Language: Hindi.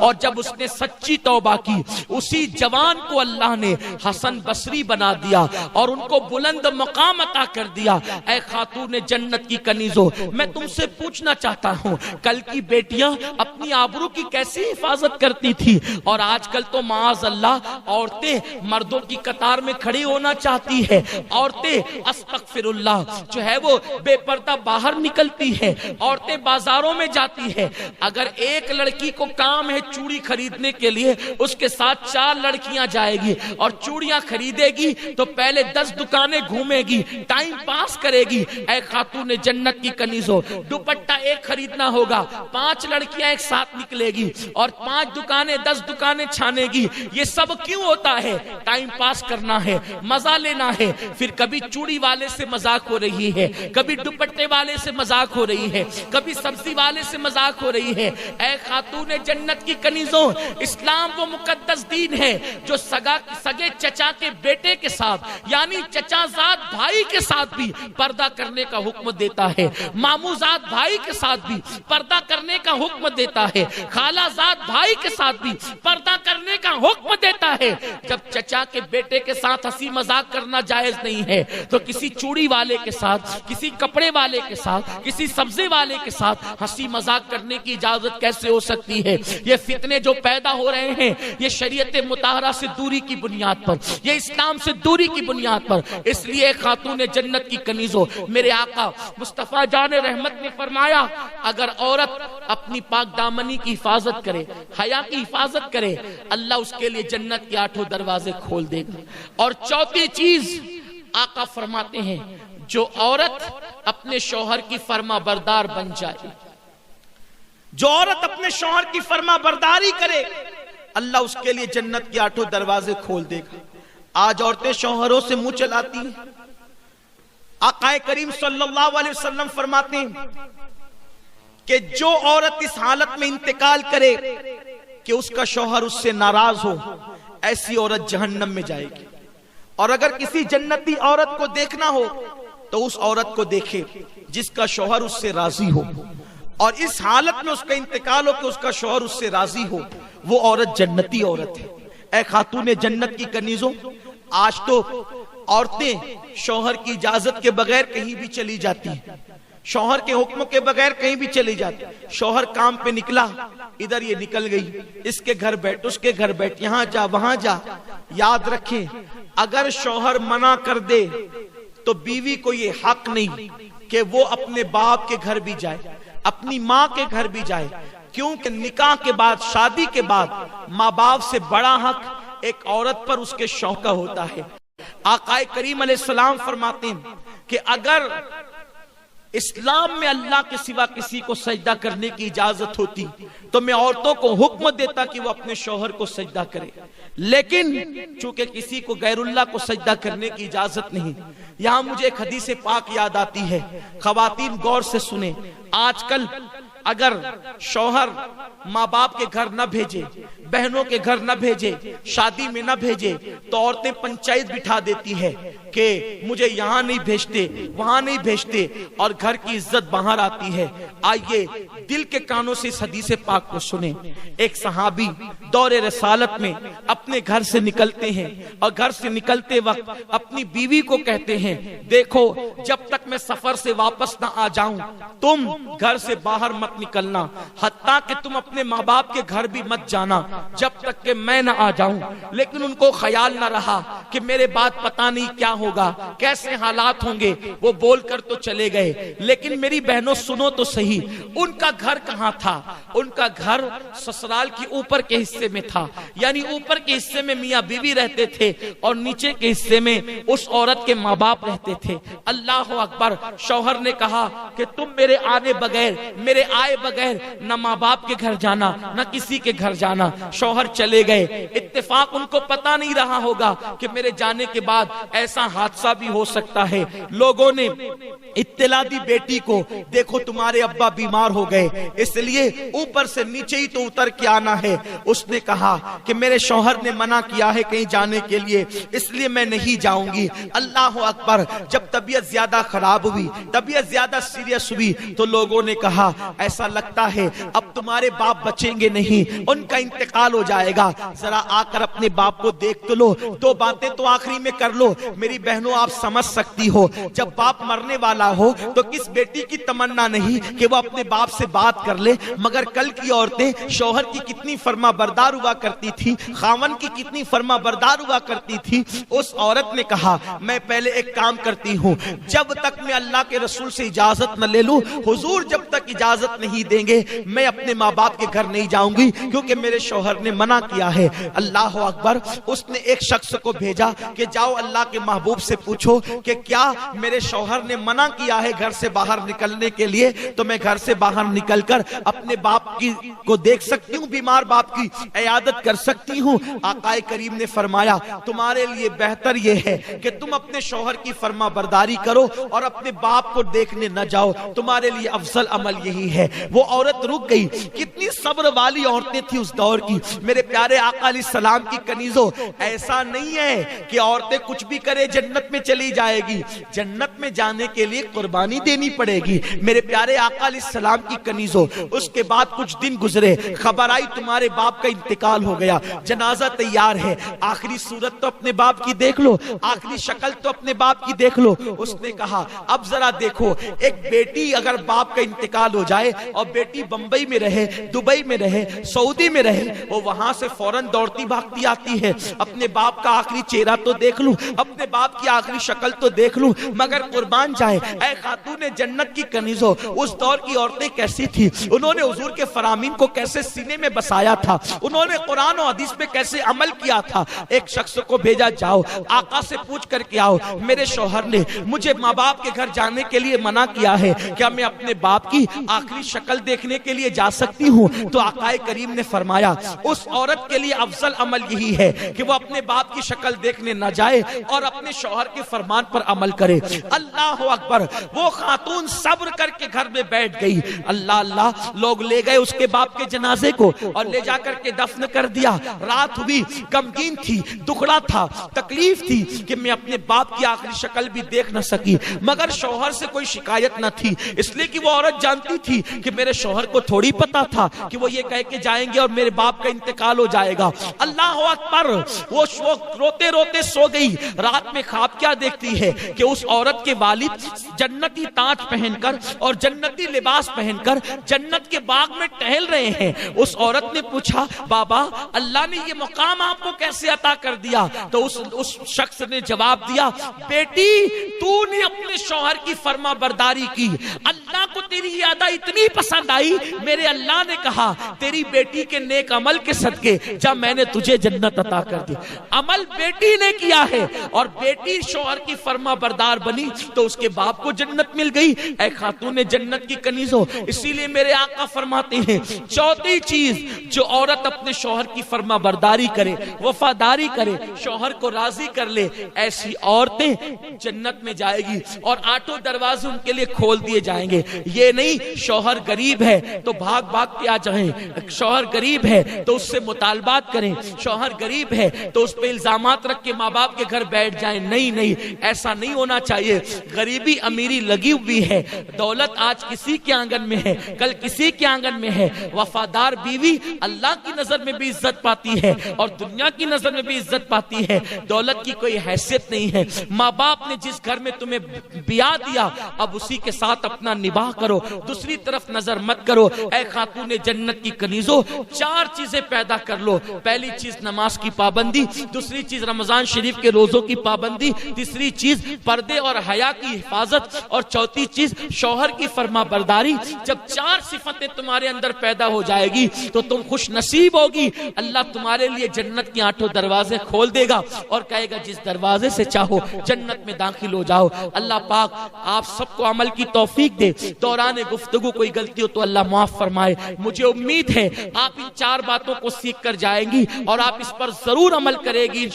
और जब उसने सच्ची तौबा की, उसी जवान को अल्लाह ने हसन बसरी बना दिया और उनको बुलंद मकाम अता कर दिया। ऐ खातून जन्नत की कनीजो, मैं तुमसे पूछना चाहता हूँ, कल की बेटियां अपनी आबरू की कैसी हिफाजत करती थी, और आजकल तो माज अल्लाह औरतें मर्दों की कतार में खड़ी होना चाहती है। औरतें अस्तगफिरुल्लाह जो है वो बेपर्दा बाहर निकलती है, औरतें बाजारों में जाती है। अगर एक लड़की को काम है चूड़ी खरीदने के लिए, उसके साथ 4 लड़कियां जाएगी और चूड़ियां खरीदेगी तो पहले 10 दुकानें घूमेगी, टाइम पास करेगी। ऐ खातून जन्नत की कनीजो, दुपट्टा एक खरीदना होगा, 5 लड़कियां एक साथ निकलेगी और 5 दुकानें 10 दुकानें छानेगी। ये सब क्यों होता है? टाइम पास करना है, मजा लेना है। फिर कभी चूड़ी वाले से मजाक हो रही है, कभी दुपट्टे वाले से मजाक हो रही है, कभी सब्जी वाले से मजाक हो रही है। ऐ खातून जन्नत की कनीजों, इस्लाम वो मुकद्दस दीन है जो सगे चचा के बेटे के साथ यानी चचाजाद भाई के साथ भी पर्दा करने का हुक्म देता है, मामूजाद भाई के साथ भी पर्दा करने का हुक्म देता है, खालाजाद भाई के साथ भी पर्दा करने का हुक्म देता है। जब चचा के बेटे के साथ हंसी मजाक करना जायज नहीं है, तो किसी चूड़ी वाले के साथ, किसी कपड़े वाले के साथ, किसी सब्जी वाले के साथ हंसी मजाक करने की इजाजत कैसे हो सकती है? ये फितने जो पैदा हो रहे हैं, ये शरीयत मुताहरा से दूरी की बुनियाद पर, ये इस्लाम से दूरी की बुनियाद पर। इसलिए खातून जन्नत की कनीजों, मेरे आका मुस्तफा जान रहमत ने फरमाया, अगर औरत अपनी पाक दामनी की हिफाजत करे, हया की हिफाजत करे, अल्लाह उसके लिए जन्नत के 8 दरवाजे खोल देगा। और चौथी चीज आका फरमाते हैं, जो औरत अपने शौहर की फर्मा बरदार बन जाए, जो औरत अपने शौहर की फर्मा बरदारी करे, अल्लाह उसके लिए जन्नत के 8 दरवाजे खोल देगा। आज औरतें शौहरों से मुंह चलाती हैं। आकाए करीम सल्लल्लाहु अलैहि वसल्लम फरमाते हैं कि जो औरत इस हालत में इंतकाल करे कि उसका शौहर उससे नाराज हो, ऐसी औरत जहन्नम में जाएगी। और अगर किसी जन्नती औरत को देखना हो तो उस औरत को देखे जिसका शौहर उससे राजी हो, और इस हालत में उसका इंतकाल हो कि उसका शौहर उससे राजी हो, वो औरत जन्नती औरत है। ऐ खातून जन्नत की कनीजों, आज तो औरतें शौहर की इजाजत के बगैर कहीं भी चली जाती हैं, शौहर के हुक्म के बगैर कहीं भी चली जाती। शौहर काम पे निकला, इधर ये निकल गई, इसके घर बैठ, उसके घर बैठ, यहां जा वहां जा। याद रखें, अगर शौहर मना कर दे तो बीवी को ये हक नहीं कि वो अपने बाप के घर भी जाए, अपनी माँ के घर भी जाए, क्योंकि निकाह के बाद, शादी के बाद माँ बाप से बड़ा हक एक औरत पर उसके शौहर का होता है। आकाए करीम अलैहिस्सलाम फरमाते हैं कि अगर इस्लाम में अल्लाह के सिवा किसी को सजदा करने की इजाजत होती तो मैं औरतों को हुक्म देता कि वो अपने शौहर को सजदा करे, लेकिन चूंकि किसी को गैरुल्लाह को सजदा करने की इजाजत नहीं। यहां मुझे एक हदीस पाक याद आती है, खवातीन गौर से सुने। आजकल अगर शौहर माँ बाप के घर न भेजे, बहनों के घर न भेजे, शादी में न भेजे, तो औरतें पंचायत बिठा देती है कि मुझे यहाँ नहीं भेजते, वहां नहीं भेजते, और घर की इज्जत बाहर आती है। आइए दिल के कानों से इस हदीस पाक को सुने। एक सहाबी दौरे रसालत में अपने घर से निकलते हैं और घर से निकलते वक्त अपनी बीवी को कहते हैं, देखो जब तक मैं सफर से वापस ना आ जाऊं तुम घर से बाहर मत निकलना, हत्ता कि तुम अपने माँ बाप के घर भी मत जाना जब तक कि मैं ना आ जाऊं। लेकिन उनको ख्याल ना रहा कि मेरे बाद पता नहीं क्या होगा, कैसे हालात होंगे। वो बोलकर तो चले गए, लेकिन मेरी बहनों सुनो तो सही, उनका घर कहाँ था? उनका घर ससुराल की ऊपर के हिस्से में था, यानी ऊपर के हिस्से में मियाँ बीवी रहते थे और नीचे के हिस्से में उस औरत के माँ बाप रहते थे। अल्लाह अकबर। शौहर ने कहा कि तुम मेरे आने बगैर, मेरे आए बगैर न माँ बाप के घर जाना, न किसी के घर जाना। शौहर चले गए। इत्तेफाक उनको पता नहीं रहा होगा कि मेरे जाने के बाद ऐसा हादसा भी हो सकता है। लोगों ने इत्तला दी बेटी को, देखो तुम्हारे अब्बा बीमार हो गए, इसलिए ऊपर से नीचे ही तो उतर के आना है। उसने कहा कि मेरे शौहर ने मना किया है कहीं जाने के लिए, इसलिए मैं नहीं जाऊंगी। अल्लाह अकबर। जब तबीयत ज्यादा खराब हुई, तबीयत ज्यादा सीरियस हुई, तो लोगों ने कहा ऐसा लगता है अब तुम्हारे बाप बचेंगे नहीं, उनका इंतकाल हो जाएगा, जरा आकर अपने बाप को देख तो लो, दो बातें तो आखिरी में कर लो। मेरी बहनों, आप समझ सकती हो जब बाप मरने वाला हो तो किस बेटी की तमन्ना नहीं कि वो अपने बाप से बात कर ले। मगर कल की औरतें शौहर की कितनी फर्मा बरदार हुआ करती थी, खावन की कितनी फर्मा बरदार हुआ करती थी। उस औरत ने कहा मैं पहले एक काम करती हूँ, जब तक मैं अल्लाह के रसूल से इजाजत न ले लूं, हुजूर जब तक इजाजत नहीं देंगे मैं अपने माँ बाप के घर नहीं जाऊंगी, क्योंकि मेरे शौहर ने मना किया है। अल्लाह अकबर। उसने एक शख्स को भेजा कि जाओ अल्लाह के महबूब से पूछो कि क्या मेरे शौहर ने मना किया है घर से बाहर निकलने के लिए, तो मैं घर से बाहर निकलकर अपने बाप की को देख सकती हूँ, बीमार बाप की इयादत कर सकती हूँ। आकाए करीम ने फरमाया तुम्हारे लिए बेहतर यह है कि तुम अपने शौहर की फर्मा बरदारी करो और अपने बाप को देखने न जाओ, तुम्हारे लिए अफजल अमल यही है। वो औरत रुक गई। कितनी सब्र वाली औरतें थी उस दौर की। मेरे प्यारे आका अलैहिस्सलाम की कनीजों, ऐसा नहीं है कि औरतें कुछ भी करे जन्नत में चली जाएगी। जन्नत में जाने के लिए कुर्बानी देनी पड़ेगी। मेरे प्यारे आका अलैहिस्सलाम की कनीजों, उसके बाद कुछ दिन गुजरे, खबर आई तुम्हारे बाप का इंतकाल हो गया, जनाजा तैयार है, आखिरी सूरत तो अपने बाप की देख लो, आखिरी शक्ल तो अपने बाप की देख लो। उसने कहा अब जरा देखो, एक बेटी अगर बाप का इंतकाल हो जाए और बेटी बंबई में रहे, दुबई में रहे, सऊदी में रहे, वो वहां से फौरन दौड़ती भागती आती है, अपने बाप का आखिरी चेहरा तो देख लूं, अपने बाप की आखिरी शक्ल तो देख लूं। मगर कुर्बान जाए ऐ खातूने जन्नत की कनीजों, उस दौर की औरतें कैसी थी, उन्होंने हुजूर के फरामीन को कैसे सीने में बसाया था, उन्होंने कुरान और हदीस पे कैसे अमल किया था। एक शख्स को भेजा, जाओ आका से पूछ करके आओ, मेरे शौहर ने मुझे माँ बाप के घर जाने के लिए मना किया है, क्या मैं अपने बाप की आखिरी शक्ल देखने के लिए जा सकती हूँ? तो आकाए करीम ने फरमाया उस औरत के लिए अफजल अमल यही है कि वो अपने बाप की शक्ल देखने न जाए और अपने शौहर के फरमान पर अमल करे। अल्लाह अकबर। वो खातून सब्र करके घर में बैठ गई। अल्लाह अल्लाह। लोग ले गए उसके बाप के जनाजे को और ले जाकर के दफन कर दिया। रात हुई, गमगीन थी, दुखड़ा था, तकलीफ थी कि मैं अपने बाप की आखिरी शक्ल भी देख न सकी। मगर शौहर से कोई शिकायत न थी, इसलिए कि वो औरत जानती थी कि मेरे शौहर को थोड़ी पता था कि वो ये कह के जाएंगे और मेरे बाप का इंतकाल हो जाएगा। अल्लाह अकबर। वो रोते रोते सो गई। रात में ख्वाब क्या देखती है कि उस औरत के वालिद जन्नती ताज पहनकर और जन्नती लिबास पहनकर जन्नत के बाग में टहल रहे हैं। उस औरत ने पूछा बाबा अल्लाह ने ये मुकाम आपको कैसे अता कर दिया? तो उस शख्स ने जवाब दिया, बेटी तूने अपने शौहर की फर्मा बरदारी की, अल्लाह को तेरी ये अदा इतनी पसंद आई, मेरे अल्लाह ने कहा तेरी बेटी के नेक अमल के सदके जब मैंने तुझे जन्नत अता कर दी। अमल बेटी ने किया है और बेटी शौहर की फर्मा बरदार बनी तो उसके बाप को जन्नत मिल गई। ऐ खातून जन्नत की कनीजों, इसीलिए मेरे आका फरमाते हैं चौथी चीज, जो औरत अपने शौहर की फर्मा बरदारी करे, वफादारी करे, शौहर को राजी कर ले, ऐसी औरतें जन्नत में जाएगी और आठों दरवाजे उनके लिए खोल दिए जाएंगे। ये नहीं शौहर गरीब है तो भाग भाग के आ जाएं, शौहर गरीब है तो उससे मुतालबात करें, शौहर गरीब है तो उस पे इल्जामात रख के माँ बाप के घर बैठ जाएं। नहीं नहीं, ऐसा नहीं होना चाहिए। गरीबी अमीरी लगी हुई है, दौलत आज किसी के आंगन में है, कल किसी के आंगन में है। वफादार बीवी अल्लाह की नजर में भी इज्जत पाती है और दुनिया की नजर में भी इज्जत पाती है। दौलत की कोई हैसियत नहीं है। माँ बाप ने जिस घर में तुम्हें ब्याह दिया अब उसी के साथ अपना निबाह करो, दूसरी तरफ नजर मत करो। ऐ खातून जन्नत की कनीजों, चार चीजें पैदा कर लो। पहली चीज नमाज की पाबंदी, दूसरी चीज रमजान शरीफ के रोजों की पाबंदी, तीसरी चीज पर्दे और हया की हिफाजत और चौथी चीज शौहर की फर्मा बरदारी। जब चार सिफतें तुम्हारे अंदर पैदा हो जाएगी तो तुम खुश नसीब होगी। अल्लाह तुम्हारे लिए जन्नत के आठों दरवाजे खोल देगा और कहेगा जिस दरवाजे से चाहो जन्नत में दाखिल हो जाओ। अल्लाह पाक आप सबको अमल की तौफीक दे। दौरान गुफ्तगू कोई गलती हो तो अल्लाह माफ फरमाए। मुझे उम्मीद है आप इन चार बातों को सीख कर जाएंगी और आप इस पर जरूर अमल करेगी।